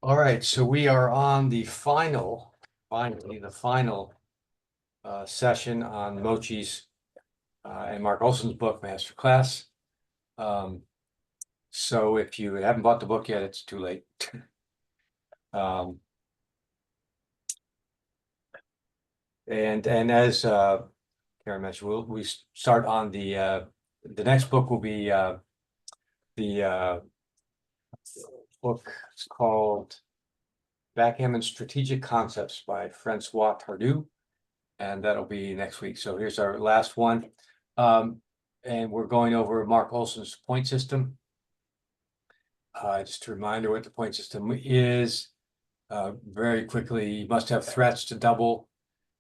All right, so we are on the finally, the final session on Mochi's and Mark Olsen's book, Masterclass. So if you haven't bought the book yet, it's too late. And as Karen mentioned, we start on the next book will be the book. It's called Backgammon Strategic Concepts by Francois Tardieu, and that'll be next week. So here's our last one. And we're going over Mark Olsen's point system. Just a reminder what the point system is. Very quickly, you must have threats to double.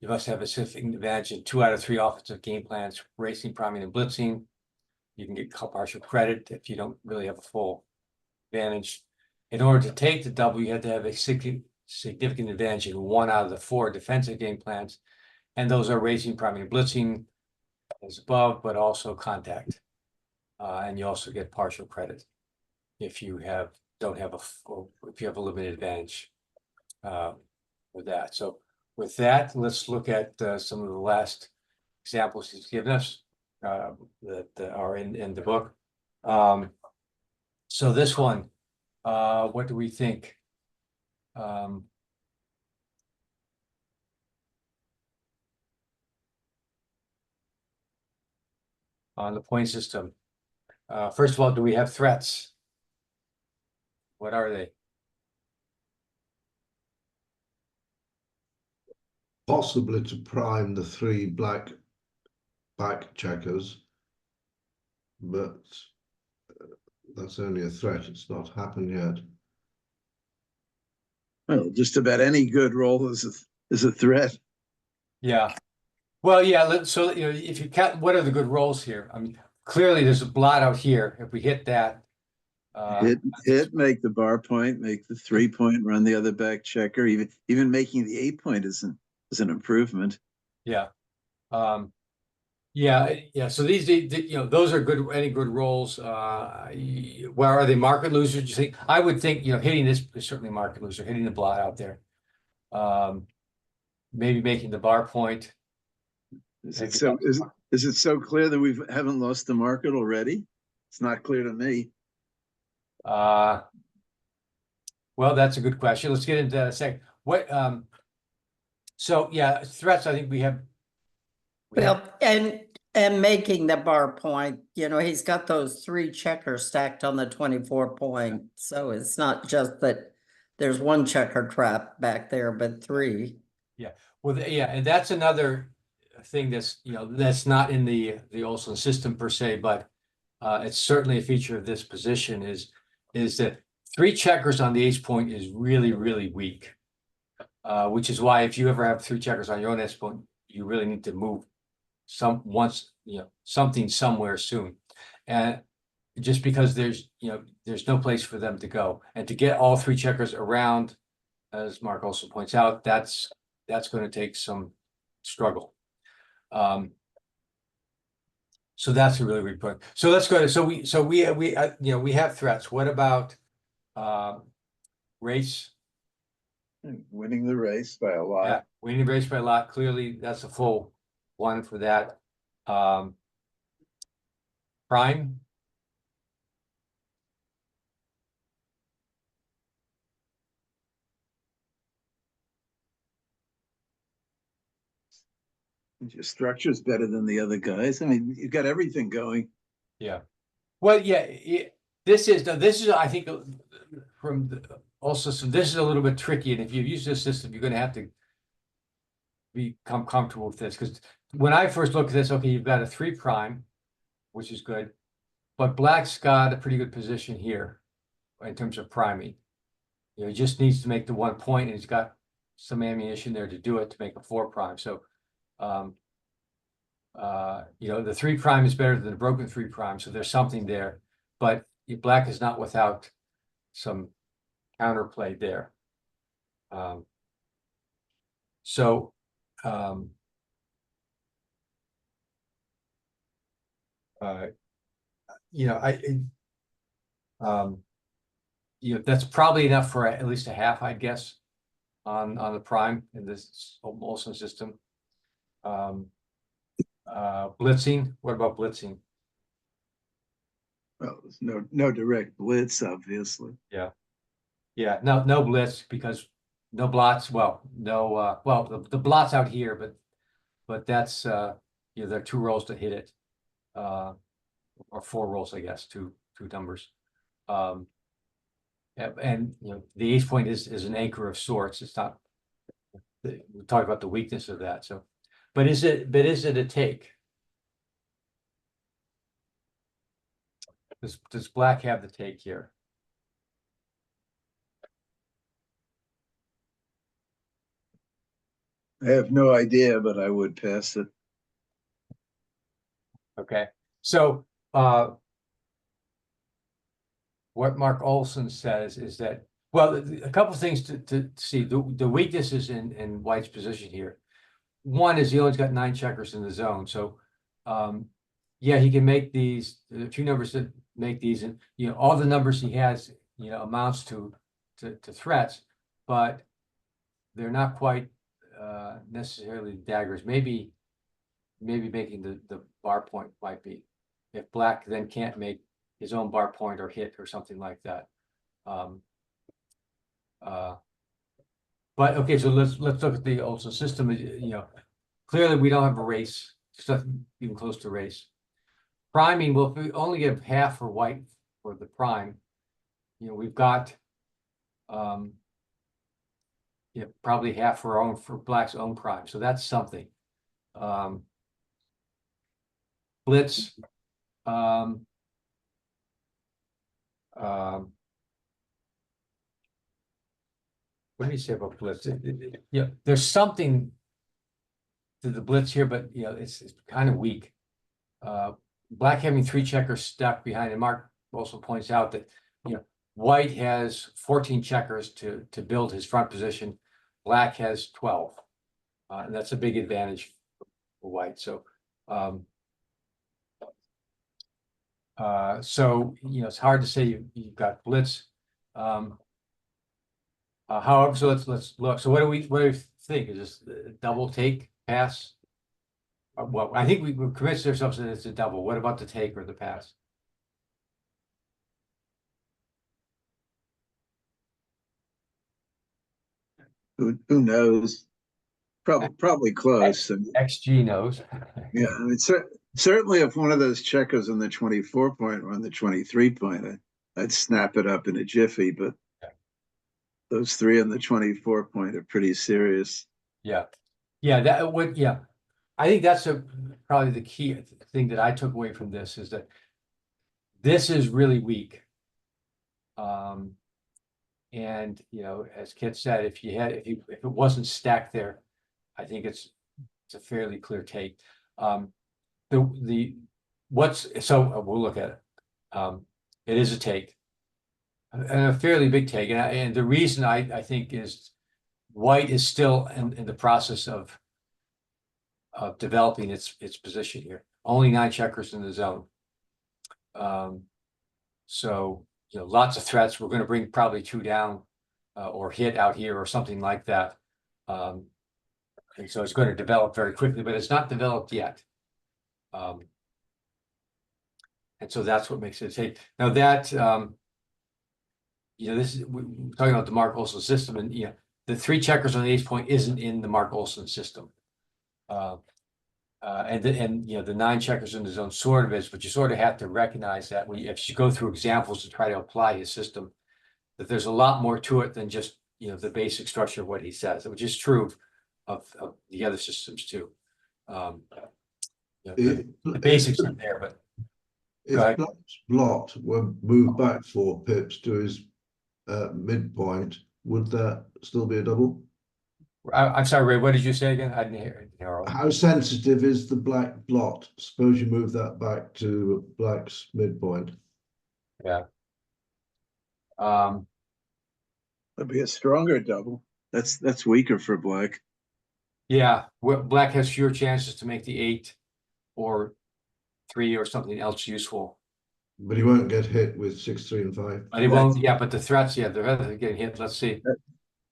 You must have a significant advantage in 2 out of 3 offensive game plans, racing, priming, and blitzing. You can get partial credit if you don't really have a full advantage. In order to take the double, you have to have a significant advantage in 1 out of the 4 defensive game plans. And those are racing, priming, and blitzing as above, but also contact. And you also get partial credit if you don't have if you have a limited advantage with that. So with that, let's look at some of the last examples he's given us that are in the book. So this one, what do we think? On the point system. First of all, do we have threats? What are they? Possibly to prime the 3 black back checkers, but that's only a threat. It's not happened yet. Well, just about any good roll is a threat. Yeah. Well, yeah. So if you count, what are the good rolls here? I mean, clearly there's a blot out here. If we hit that, hit, make the bar point, make the 3-point, run the other back checker. Even making the 8-point is an improvement. Yeah. Yeah. So these, those are good. Any good rolls? Where are they market losers? Do you think? I would think, hitting this is certainly market loser. Hitting the blot out there. Maybe making the bar point. Is it so clear that we haven't lost the market already? It's not clear to me. Well, that's a good question. Let's get into that in a second. So yeah, threats, I think we have. And making the bar point, he's got those 3 checkers stacked on the 24 point. So it's not just that there's 1 checker trap back there, but 3. Yeah. Well, yeah, and that's another thing that's, that's not in the Olsen system per se, but it's certainly a feature of this position is that 3 checkers on the ace point is really, really weak. Which is why if you ever have 3 checkers on your own ace point, you really need to move something somewhere soon. And just because there's no place for them to go. And to get all 3 checkers around, as Mark also points out, that's going to take some struggle. So that's a really good point. So let's go to we have threats. What about race? Winning the race by a lot. Yeah, winning the race by a lot. Clearly, that's a full 1 for that. Prime. Your structure is better than the other guys. I mean, you've got everything going. Yeah. Well, yeah. This is I think from also this is a little bit tricky, and if you use this system, you're going to have to become comfortable with this, because when I first looked at this, okay, you've got a 3 prime, which is good, but black's got a pretty good position here in terms of priming. He just needs to make the 1 point, and he's got some ammunition there to do it to make a 4 prime. So, the 3 prime is better than the broken 3 prime, so there's something there. But black is not without some counterplay there. that's probably enough for at least a half, I'd guess, on the prime in this Olsen system. Blitzing, what about blitzing? Well, there's no direct blitz, obviously. Yeah, no blitz because no blots, well, no, well, the blots out here, but that's, there are 2 rolls to hit it. Or 4 rolls, I guess, two numbers. And the ace point is an anchor of sorts. It's not, we talk about the weakness of that, so, but is it a take? Does black have the take here? I have no idea, but I would pass it. Okay, so what Mark Olsen says is that, well, a couple of things to see. The weaknesses in White's position here. One is he only's got 9 checkers in the zone, so yeah, he can make these, a few numbers that make these, and all the numbers he has, amounts to threats, but they're not quite necessarily daggers. Maybe making the bar point might be, if black then can't make his own bar point or hit or something like that. But okay, so let's look at the Olsen system. Clearly we don't have a race, it's not even close to race. Priming, well, if we only give half for white for the prime, we've got probably half for black's own prime, so that's something. Blitz, what do you say about blitz? Yeah, there's something to the blitz here, but it's kind of weak. Black having 3 checkers stuck behind, and Mark also points out that white has 14 checkers to build his front position. Black has 12, and that's a big advantage for white. So it's hard to say you've got blitz. However, so let's look. So what do we think? Is this a double take pass? Well, I think we've convinced ourselves that it's a double. What about the take or the pass? Who knows? Probably close. XG knows. Yeah, I mean, certainly if one of those checkers on the 24 point or on the 23 point, I'd snap it up in a jiffy, but those 3 on the 24 point are pretty serious. Yeah, that would, I think that's probably the key thing that I took away from this, is that this is really weak. And as Kit said, if it wasn't stacked there, I think it's a fairly clear take. So we'll look at it. It is a take, and a fairly big take, and the reason I think is white is still in the process of developing its position here. Only 9 checkers in the zone. So lots of threats. We're going to bring probably 2 down or hit out here or something like that. And so it's going to develop very quickly, but it's not developed yet. And so that's what makes it a take. Now that this is, we're talking about the Mark Olsen system, and the 3 checkers on the ace point isn't in the Mark Olsen system. And the 9 checkers in the zone sort of is, but you sort of have to recognize that if you go through examples to try to apply his system, that there's a lot more to it than just the basic structure of what he says, which is true of the other systems too. The basics are there, but if black's blot were moved back 4 pips to his midpoint, would that still be a double? I'm sorry, Ray, what did you say again? I didn't hear. How sensitive is the black blot? Suppose you move that back to black's midpoint. Yeah. That'd be a stronger double. That's weaker for black. Yeah, black has fewer chances to make the 8 or 3 or something else useful. But he won't get hit with 6, 3, and 5. But he won't, yeah, but the threats, yeah, the threats are getting hit. Let's see.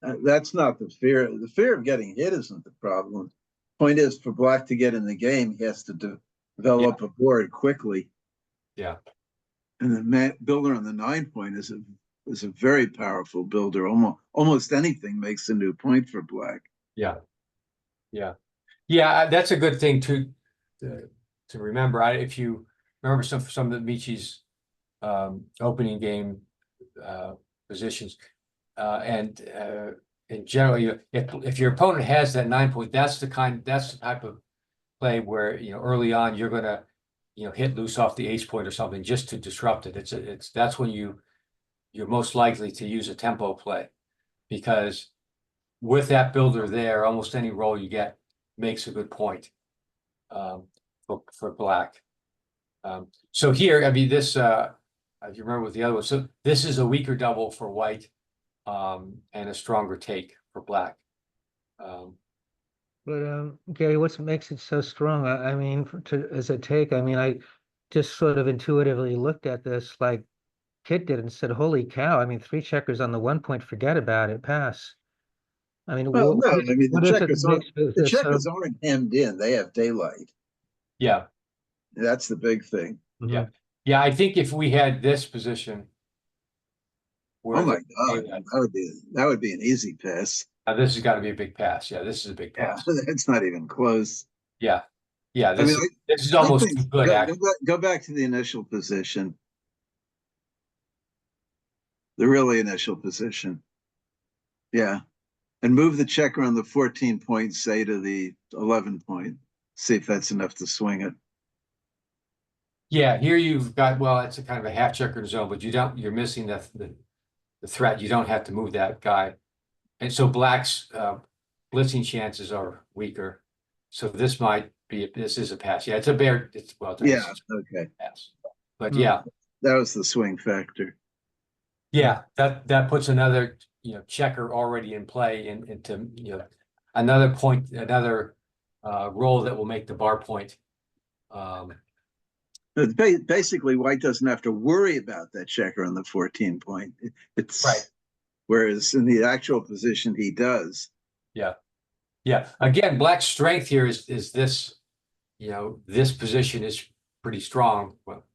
That's not the fear. The fear of getting hit isn't the problem. Point is, for black to get in the game, he has to develop a board quickly. Yeah. And the builder on the 9-point is a very powerful builder. Almost anything makes a new point for black. Yeah. Yeah. Yeah, that's a good thing to remember. If you remember some of Michi's opening game positions, and generally, if your opponent has that 9-point, that's the type of play where early on you're gonna hit loose off the ace point or something just to disrupt it. That's when you're most likely to use a tempo play, because with that builder there, almost any roll you get makes a good point for black. So here, I mean, this, if you remember with the other one, so this is a weaker double for white, and a stronger take for black. But Gary, what makes it so strong? I mean, as a take, I mean, I just sort of intuitively looked at this like Kit did and said, "Holy cow!" I mean, 3 checkers on the 1-point, forget about it, pass. I mean, Well, no, I mean what is it that makes the this so? checkers aren't hemmed in; they have daylight. Yeah, That's the big thing. yeah, yeah. I think if we had this position, where Oh my God, that would be an easy pass. this has got to be a big pass. Yeah, this is a big Yeah, pass. that's not even close. Yeah, yeah. I mean, This is I almost think too good. go back to the initial position, the really initial position. Yeah, and move the checker on the 14-point, say, to the 11-point. See if that's enough to swing it. Yeah, here you've got, well, it's a kind of a half checkered zone, but you're missing the threat. You don't have to move that guy. And so black's blitzing chances are weaker. So this is a pass. Yeah, it's a bear. Yeah, okay. Pass. But yeah, that was the swing factor. yeah, that puts another checker already in play into another point, another roll that will make the bar point. Basically, white doesn't have to worry about that checker on the 14-point. It's right. Whereas in the actual position, he does. Yeah. Yeah. Again, black's strength here is this, this position is pretty strong. Well,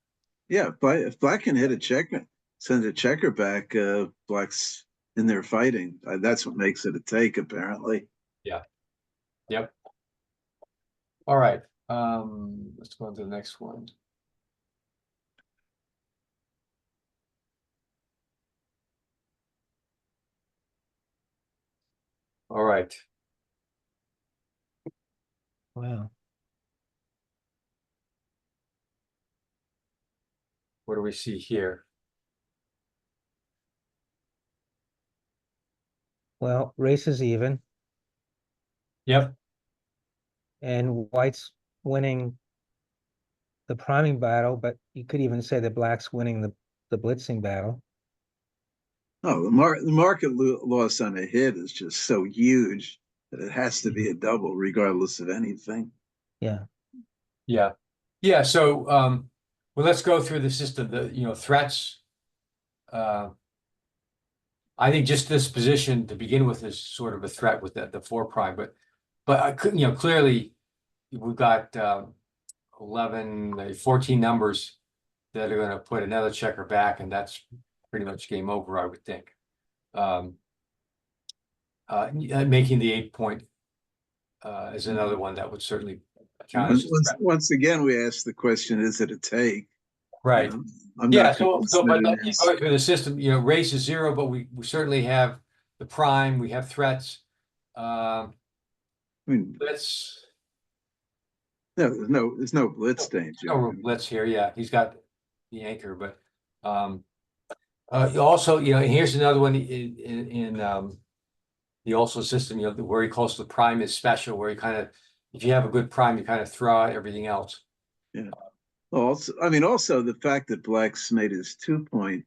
yeah, if black can hit a checker, send a checker back, black's in there fighting. That's what makes it a take, apparently. Yeah. Yep. All right. Let's go on to the next one. All right. Wow. What do we see here? Well, race is even, Yep. and white's winning the priming battle, but you could even say that black's winning the blitzing battle. Oh, the market loss on a hit is just so huge that it has to be a double, regardless of anything. Yeah. Yeah. Yeah. So, well, let's go through the system. The threats. I think just this position to begin with is sort of a threat with the 4 prime, but I could, clearly we've got 14 numbers that are going to put another checker back, and that's pretty much game over, I would think. Making the 8-point is another one that would certainly count as a threat. Once again, we ask the question: is it a take? Right. I'm Yeah. not So but convinced that it is. going through the system, race is 0, but we certainly have the prime. We have threats. I mean, Blitz. no, there's no blitz danger. No blitz here. Yeah, he's got the anchor, but also, here's another one in the Olsen system. Where he calls the prime is special, where you kind of, if you have a good prime, you kind of throw out everything else. Yeah. Also the fact that black's made his 2-point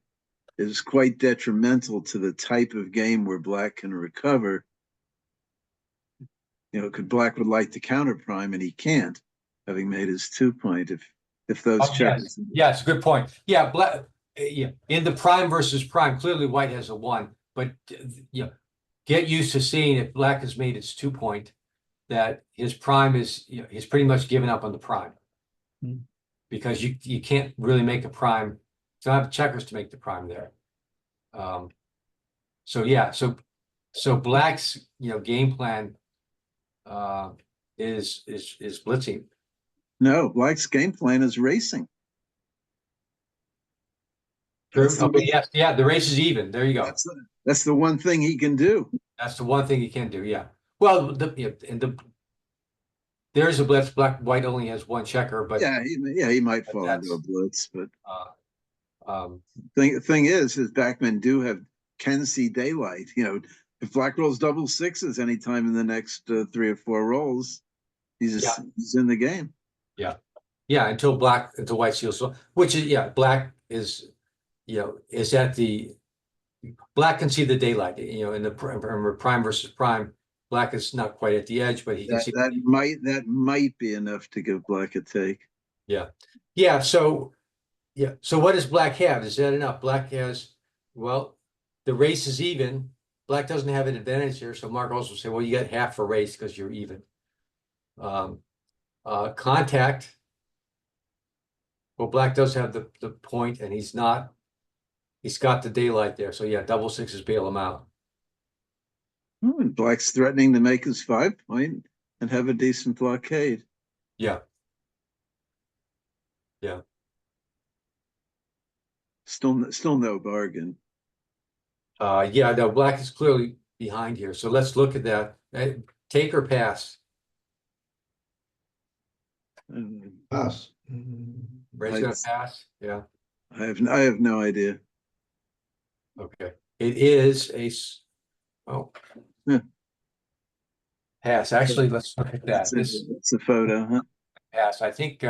is quite detrimental to the type of game where black can recover. Black would like to counter prime and he can't, having made his 2-point. if those Oh, yes, checkers. yeah, it's a good point. Yeah, black, yeah, in the prime versus prime, clearly white has a 1, but you know, get used to seeing if black has made its 2-point, that his prime is, he's pretty much given up on the prime. Hmm. Because you can't really make a prime, you don't have checkers to make the prime there. So yeah, so black's, game plan is blitzing. No, Black's game plan is racing. True. That's the Okay, one- yes, yeah, the race is even. There you go. That's the one thing he can do. That's the one thing you can do, yeah. Well, there is a blitz, white only has 1 checker, but Yeah, he might fall into that's- a blitz, but um, thing is, his backmen can see daylight. If Black rolls double sixes anytime in the next 3 or 4 rolls, he's in the game. yeah, until white seals, so which is, black is, is at the black can see the daylight, in the prime versus prime. Black is not quite at the edge, but he can see. That might be enough to give Black a take. Yeah. So what does black have? Is that enough? Black has, well, the race is even. Black doesn't have an advantage here, so Mark also say, well, you got half for race because you're even. Contact. Well, black does have the point, and he's got the daylight there. So yeah, double sixes bail him out. And Black's threatening to make his 5-point and have a decent blockade. Yeah. Still no bargain. Yeah, no, black is clearly behind here. So let's look at that. Take or pass? Pass. Ray's gonna pass. Yeah. I have no idea. Okay. It is Yeah. Pass. Actually, let's look at that. It's a photo, huh? Pass. I think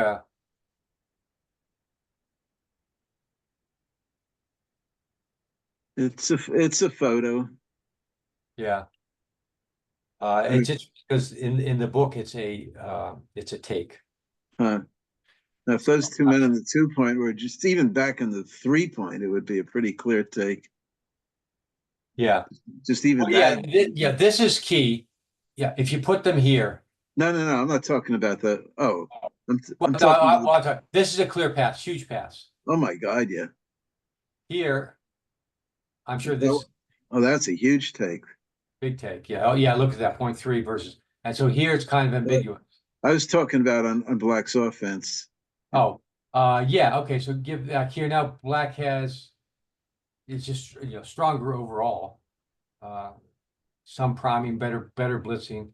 It's a photo. yeah. It's just because in the book it's a take. Huh. Now, if those 2 men in the 2-point were just even back in the 3-point, it would be a pretty clear take. Yeah. Just even Well, that. this is key. Yeah, if you put them here. No, I'm not talking about that. Oh, I'm Well, talking about, this is a clear pass, huge pass. oh my God, yeah. Here, I'm sure this Oh, that's a huge take. big take. Yeah. Oh, yeah. Look at that 0.3 versus, and so here it's kind of ambiguous. I was talking about on Black's offense. Oh, yeah. Okay. So give that here now. Black is just stronger overall. Some priming, better blitzing.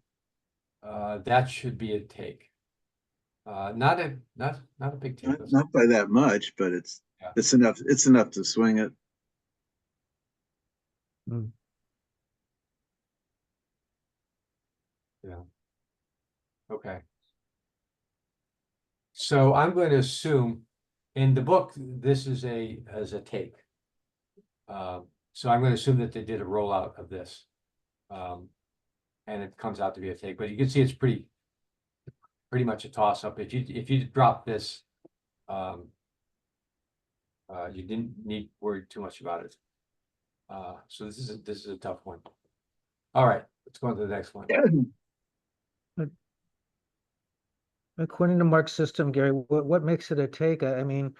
That should be a take. Not a big take. Not by that much, but it's enough. It's enough to swing it. Yeah. Okay. So I'm going to assume in the book this is as a take. So I'm going to assume that they did a rollout of this, and it comes out to be a take. But you can see it's pretty much a toss up. If you drop this, you didn't need to worry too much about it. So this is a tough one. All right, let's go on to the next one. According to Mark's system, Gary, what makes it a take? I mean,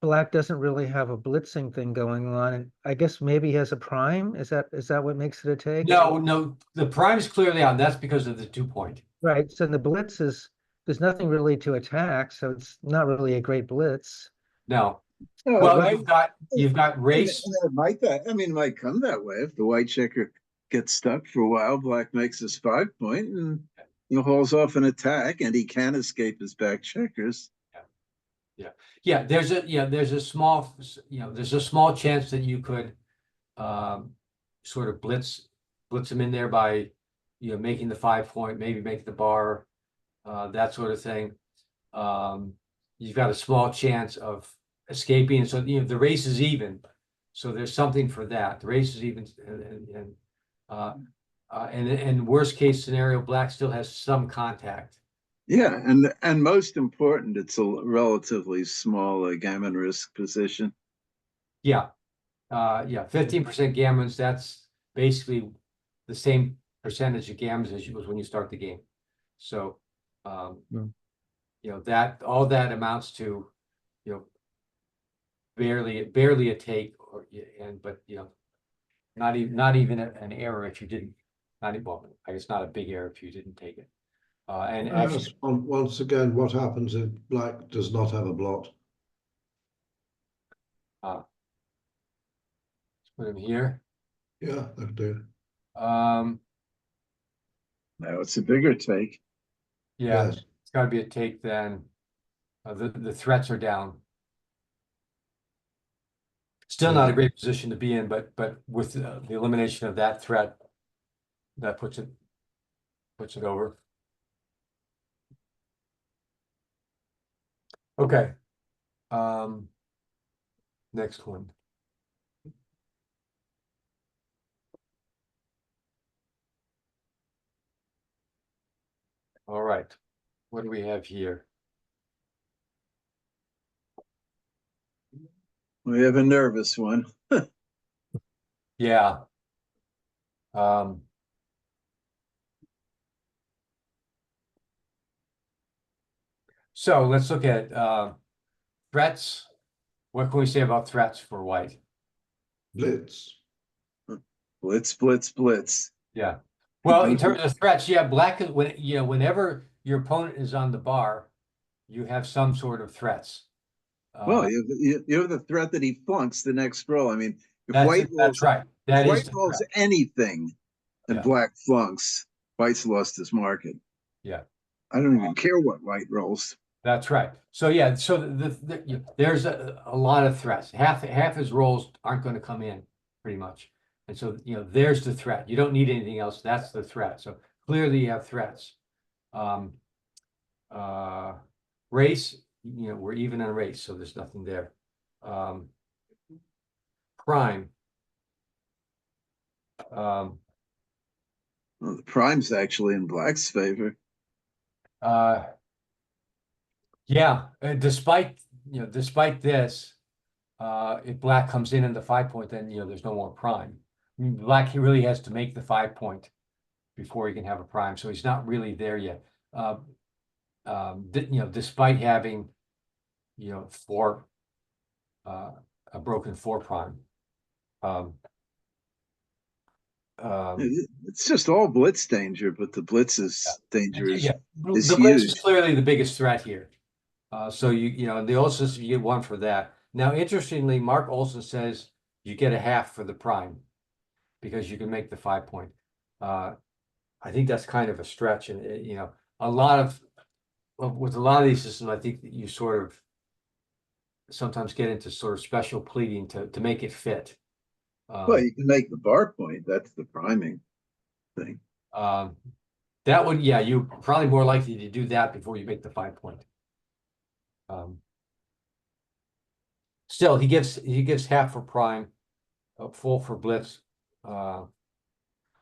black doesn't really have a blitzing thing going on, and I guess maybe he has a prime. Is that what makes it a take? No, the prime is clearly on. That's because of the 2-point. Right. So the blitz there's nothing really to attack, so it's not really a great blitz. No. Oh, Well, right. you've got race. It might come that way if the white checker gets stuck for a while. Black makes his 5-point and hauls off an attack, and he can escape his back checkers. Yeah, there's a small chance that you could sort of blitz him in there by making the 5-point, maybe make the bar, that sort of thing. You've got a small chance of escaping, so the race is even, so there's something for that. The race is even, and worst case scenario, black still has some contact, Yeah, and most important, it's a relatively small gammon risk position. Yeah, 15% gammons, that's basically the same percentage of gammons as was when you start the game. So, Hmm. you know, that, all that amounts to, you know, barely a take, or, but, you know, not even an error if you didn't, not even, well, I guess not a big error if you didn't take it. And actually, Yes, once again, what happens if black does not have a blot? let's put him here. Yeah, that do. Um, Now it's a bigger take. yeah, Yes. it's gotta be a take then. The threats are down. Still not a great position to be in, but with the elimination of that threat, that puts it over. Okay. Next one. All right. What do we have here? We have a nervous one. Yeah. Um, so let's look at threats. What can we say about threats for white? Blitz. Blitz, blitz, blitz. Yeah. Well, in terms of threats, yeah, black is when, you know, whenever your opponent is on the bar, you have some sort of threats. Well, you have the threat that he flunks the next roll. I mean, if That's right. if That is white the rolls threat. anything and Yeah. black flunks, white's lost his market. Yeah. I don't even care what white rolls. That's right. So yeah, so there's a lot of threats. Half his rolls aren't going to come in, pretty much. And so, you know, there's the threat. You don't need anything else. That's the threat. So clearly you have threats. Race, you know, we're even on race, so there's nothing there. Prime. Well, the prime's actually in black's favor. Yeah, despite this, if black comes in the 5 point, then, you know, there's no more prime. I mean, black, he really has to make the 5 point before he can have a prime, so he's not really there yet. You know, despite having, you know, a broken 4 prime. It's just all blitz danger, but the blitz's danger is The blitz is huge. clearly the biggest threat here. So you know, the Olsen, you get 1 for that. Now, interestingly, Mark Olsen says you get a half for the prime because you can make the 5 point. I think that's kind of a stretch, and you know, with a lot of these systems, I think that you sort of sometimes get into sort of special pleading to make it fit. Well, you can make the bar point. That's the priming thing. That would, yeah, you're probably more likely to do that before you make the 5 point. Still, he gives half for prime, full for blitz. Now,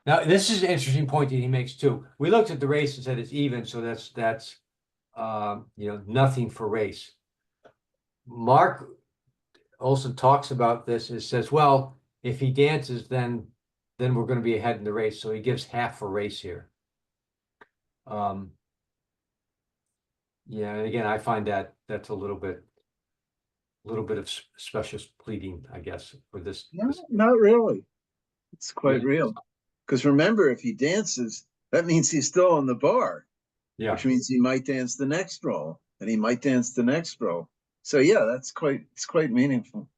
this is an interesting point that he makes too. We looked at the race and said it's even, so that's you know, nothing for race. Mark Olsen talks about this and says, well, if he dances, then we're going to be ahead in the race. So he gives half for race here. Yeah, and again, I find that's a little bit of special pleading, I guess, for this. No, not really. It's quite Yeah. real. Because remember, if he dances, that means he's still on the bar, Yeah, which means he might dance the next roll, and he might dance the next roll. So yeah, it's quite meaningful.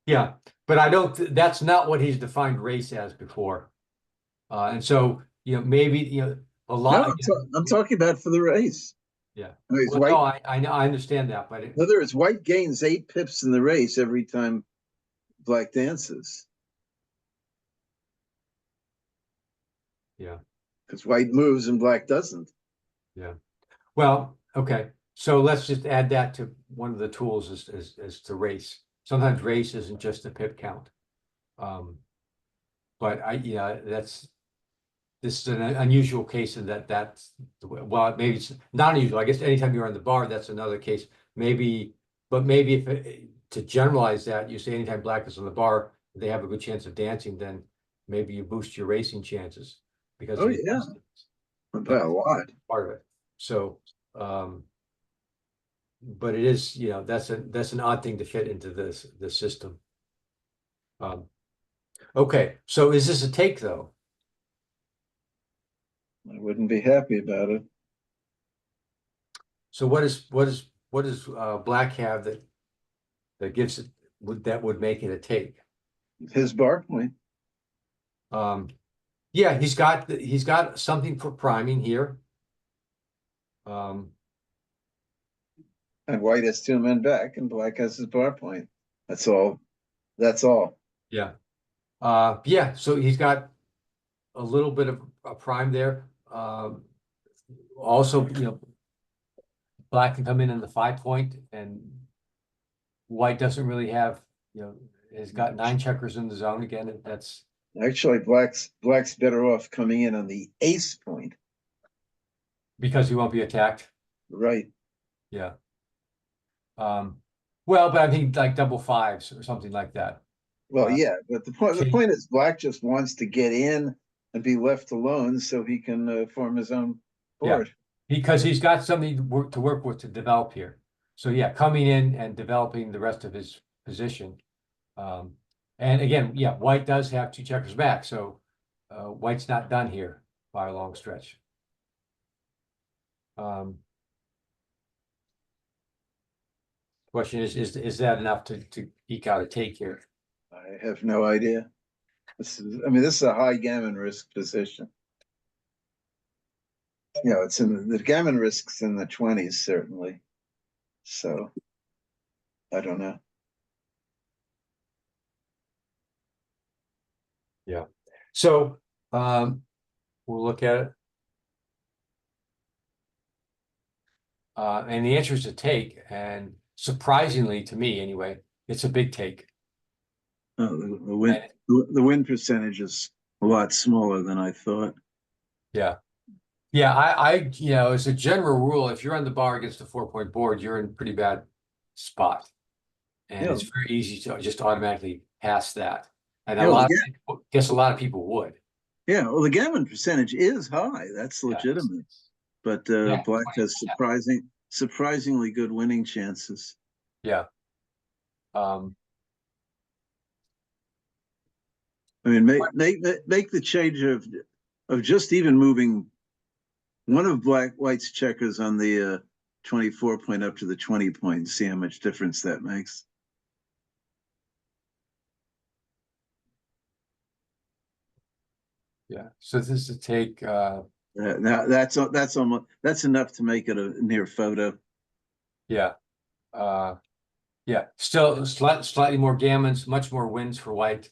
yeah, but I don't. That's not what he's defined race as before. And so, you know, maybe, you know, a lot. No, I'm talking about for the race. Yeah. It's Well, white, no, I know, I understand that, but in other words, white gains 8 pips in the race every time black dances. yeah, Because white moves and black doesn't. yeah. Well, okay. So let's just add that to one of the tools is to race. Sometimes race isn't just a pip count. But yeah, this is an unusual case in that's, well, maybe it's not unusual. I guess anytime you're on the bar, that's another case. Maybe, but maybe to generalize that, you say anytime black is on the bar, they have a good chance of dancing, then maybe you boost your racing chances. Because Oh, of the yeah. distance. By a lot. Part of it. So, but it is, that's an odd thing to fit into the system. Okay, so is this a take though? I wouldn't be happy about it. So what does black have that gives it, that would make it a take? His bar point. Yeah, he's got something for priming here. And white has 2 men back and black has his bar point. That's all. That's all. Yeah. Yeah, so he's got a little bit of a prime there. Also, black can come in the 5 point, and white doesn't really have, has got 9 checkers in the zone again, and that's Actually, black's better off coming in on the ace point. because he won't be attacked. Right. Yeah. Well, but I think like double 5s or something like that. Well, yeah, but the point is black just wants to get in and be left alone so he can form his own board. Because he's got something to work with to develop here. So yeah, coming in and developing the rest of his position. And again, yeah, white does have 2 checkers back, so white's not done here by a long stretch. Question is that enough to eke out a take here? I have no idea. This is a high gammon risk position. It's in the gammon risks in the 20s, certainly. So I don't know. Yeah. So we'll look at it. And the answer is a take, and surprisingly to me anyway, it's a big take. Oh, the win percentage is a lot smaller than I thought. Yeah. Yeah, I as a general rule, if you're on the bar against a 4-point board, you're in a pretty bad spot. And Yeah. it's very easy to just automatically pass that. And Yeah, a lot of people would. Yeah, well, the gammon percentage is high. That's legitimate. But black has surprisingly good winning chances. Yeah. I mean, make the change of just even moving one of white's checkers on the 24 point up to the 20 point. See how much difference that makes. Yeah. So this is a take. Now that's enough to make it a near photo. Yeah. Yeah. Still slightly more gammons, much more wins for white.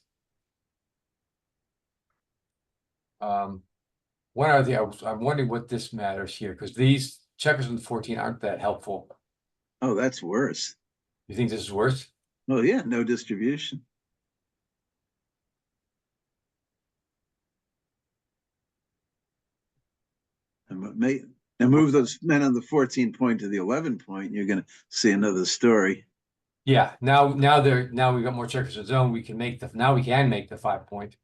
What are I'm wondering what this matters here, because these checkers in the 14 aren't that helpful. Oh, that's worse. You think this is worse? Well, yeah, no distribution. And move those men on the 14 point to the 11 point, you're going to see another story. Yeah, now we've got more checkers in zone. We can make the 5 point.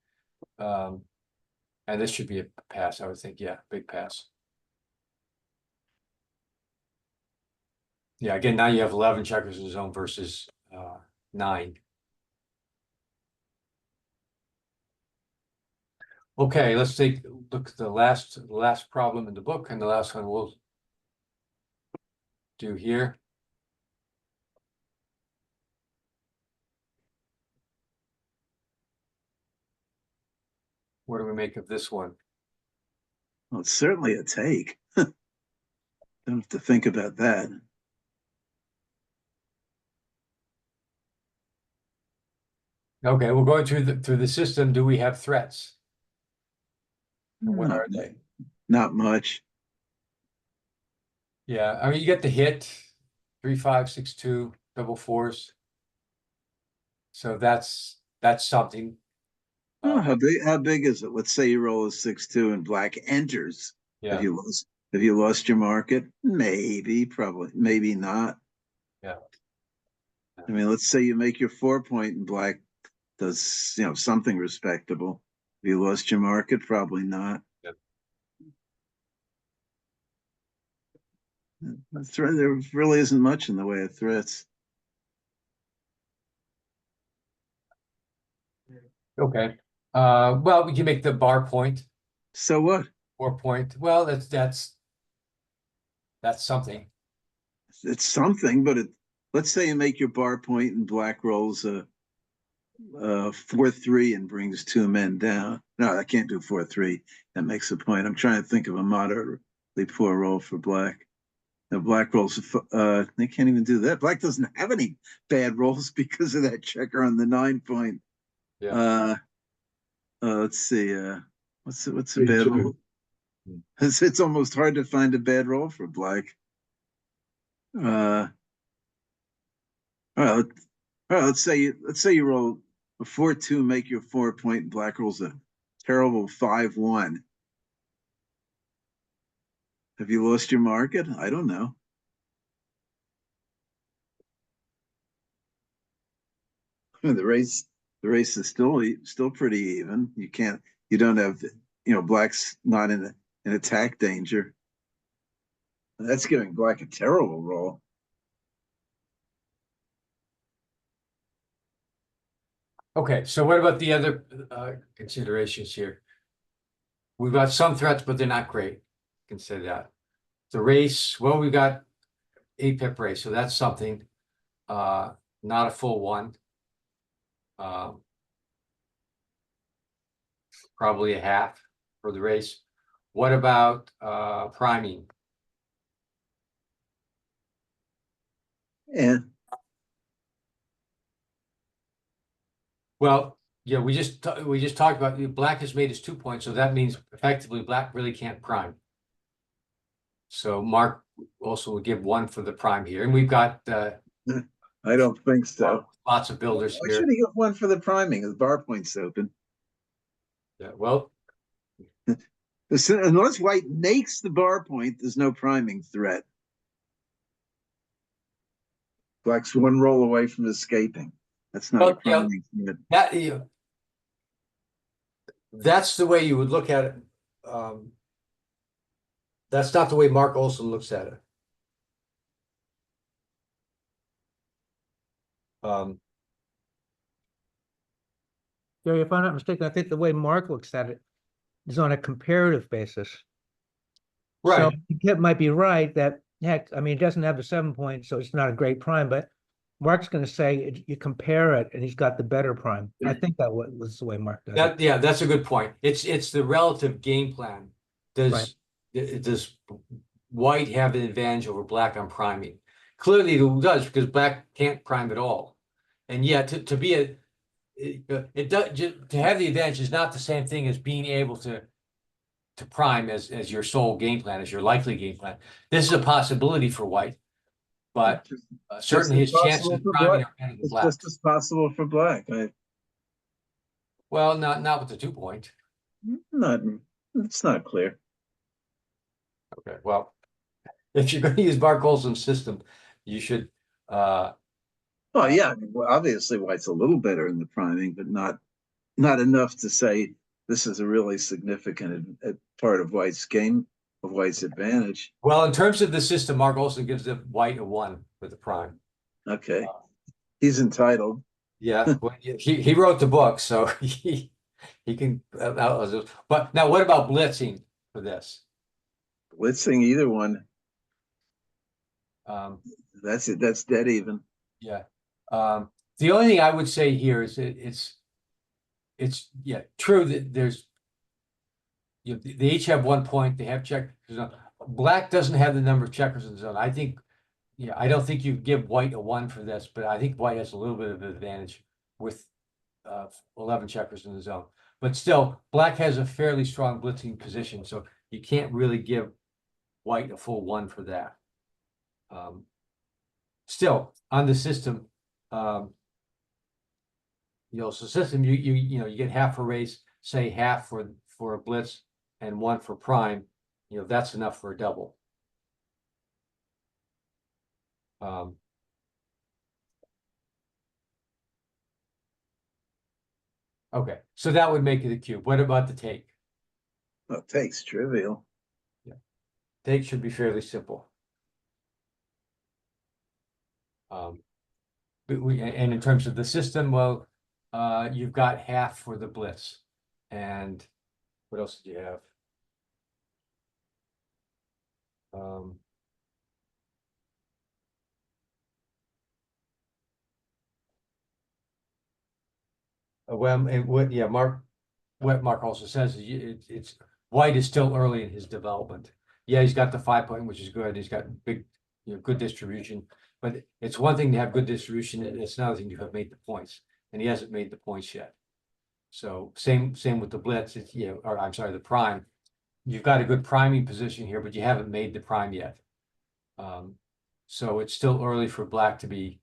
And this should be a pass, I would think. Yeah, big pass. Yeah, again, now you have 11 checkers in zone versus 9. Okay, let's take a look at the last problem in the book, and the last one we'll do here. What do we make of this one? Well, it's certainly a take. Don't have to think about that. Okay, we're going through the system. Do we have threats? And what are they? Not much. Yeah, I mean, you get the hit 3, 5, 6, 2, double 4s. So that's something. Oh, how big is it? Let's say you roll a 6-2 and black enters. Yeah, Have you lost your market? Maybe, probably, maybe not. yeah. I mean, let's say you make your 4-point and black does, something respectable. Have you lost your market? Probably not. Yep. There really isn't much in the way of threats. Okay. Well, we can make the bar point, So what? 4 point. Well, that's something. It's something, but let's say you make your bar point and black rolls a 4-3 and brings 2 men down. No, I can't do 4-3. That makes a point. I'm trying to think of a moderately poor roll for black. Now, black rolls, they can't even do that. Black doesn't have any bad rolls because of that checker on the 9-point. Yeah. Let's see. What's a bad 3-2. roll? It's almost hard to find a bad roll for black. All right, let's say you roll a 4-2, make your 4-point, and black rolls a terrible 5-1. Have you lost your market? I don't know. The race is still pretty even. You don't have, black's not in attack danger. That's giving black a terrible roll. Okay, so what about the other considerations here? We've got some threats, but they're not great. Consider that. The race, well, we got 8-pip race, so that's something. Not a full one. Probably a half for the race. What about priming? And Well, yeah, we just talked about black has made his 2 points, so that means effectively black really can't prime. So Mark also will give 1 for the prime here, and we've got I don't think so. lots of builders Why here. should he get 1 for the priming? The bar point's open. Yeah, well, Unless white makes the bar point, there's no priming threat. Black's 1 roll away from escaping. That's not a well, yeah, priming threat. that that's the way you would look at it. That's not the way Mark Olsen looks at it. Gary, if I'm not mistaken, I think the way Mark looks at it is on a comparative basis. So Right. Kip might be right that, heck, I mean, it doesn't have the 7 points, so it's not a great prime, but Mark's going to say you compare it and he's got the better prime. I think that was the way Mark does it. Yeah, that's a good point. It's the relative game plan. Does white have an advantage over black on priming? Clearly it does, because black can't prime at all. And yet to be it does, to have the advantage is not the same thing as being able to prime as your sole game plan, as your likely game plan. This is a possibility for white, but certainly his chances of priming are better than It's black. just as possible for black. Well, not with the 2 point. It's not clear. Okay, well, if you're going to use Mark Olsen's system, you should. Oh yeah, well, obviously white's a little better in the priming, but not enough to say this is a really significant part of white's game, of white's advantage. Well, in terms of the system, Mark Olsen gives the white a 1 with the prime. Okay, he's entitled. Yeah, well, he wrote the book, so he can. But now, what about blitzing for this? Blitzing either one. That's it. That's dead even. Yeah. The only thing I would say here is it's true that there's they each have 1 point. They have checkers. Black doesn't have the number of checkers in the zone. I think, I don't think you give white a 1 for this, but I think white has a little bit of an advantage with 11 checkers in the zone. But still, black has a fairly strong blitzing position, so you can't really give white a full 1 for that. Still, on the system, so system, you get half a race. say half for a blitz and 1 for prime, you know, that's enough for a double. Okay, so that would make it a cube. What about the take? Well, take's trivial. Take should be fairly simple. But and in terms of the system, well, you've got half for the blitz. And what else did you have? Well, and what, yeah, what Mark also says is it's White is still early in his development. Yeah, he's got the 5-point, which is good. He's got big, you know, good distribution. But it's one thing to have good distribution, and it's another thing to have made the points. And he hasn't made the points yet. So same with the blitz. It's, you know, or I'm sorry, the prime. You've got a good priming position here, but you haven't made the prime yet. So it's still early for Black to be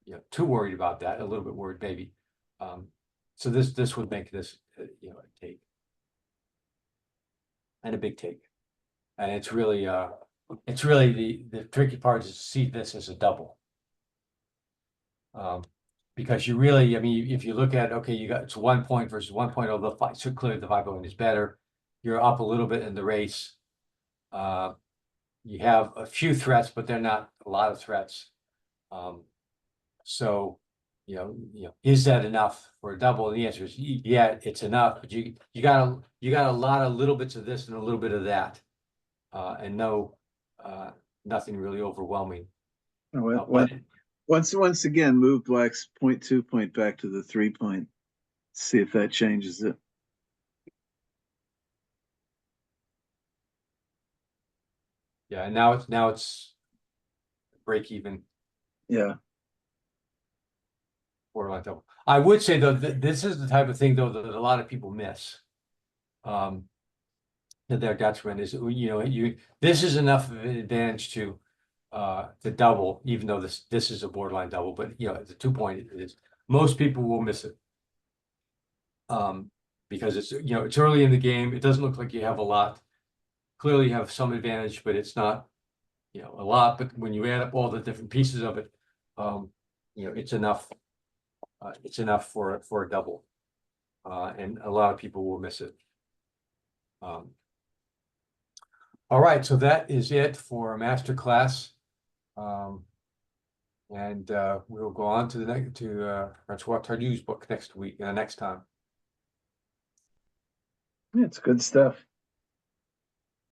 you know, too worried about that, a little bit worried maybe. So this would make this you know, a take. And a big take. And it's really the tricky part is to see this as a double. Because you really, I mean, if you look at, okay, you got, it's 1 point versus 1 point, although so clearly the 5-point is better. You're up a little bit in the race. You have a few threats, but they're not a lot of threats. So, you know, is that enough for a double? And the answer is, yeah, it's enough, but you got a lot of little bits of this and a little bit of that. And nothing really overwhelming. Once again, move Black's 0.2 point back to the 3-point. See if that changes it. Yeah, and now it's break even. Yeah. Borderline double. I would say though that this is the type of thing though that a lot of people miss. That their detriment is, you know, this is enough of an advantage to double, even though this is a borderline double, but you know, the 2-point is most people will miss it. Because it's, you know, it's early in the game. It doesn't look like you have a lot. Clearly you have some advantage, but it's not, you know, a lot. But when you add up all the different pieces of it, you know, it's enough. It's enough for a double, and a lot of people will miss it. All right, so that is it for a master class, and we'll go on to the next Francois Tardou's book next week, next time. It's good stuff.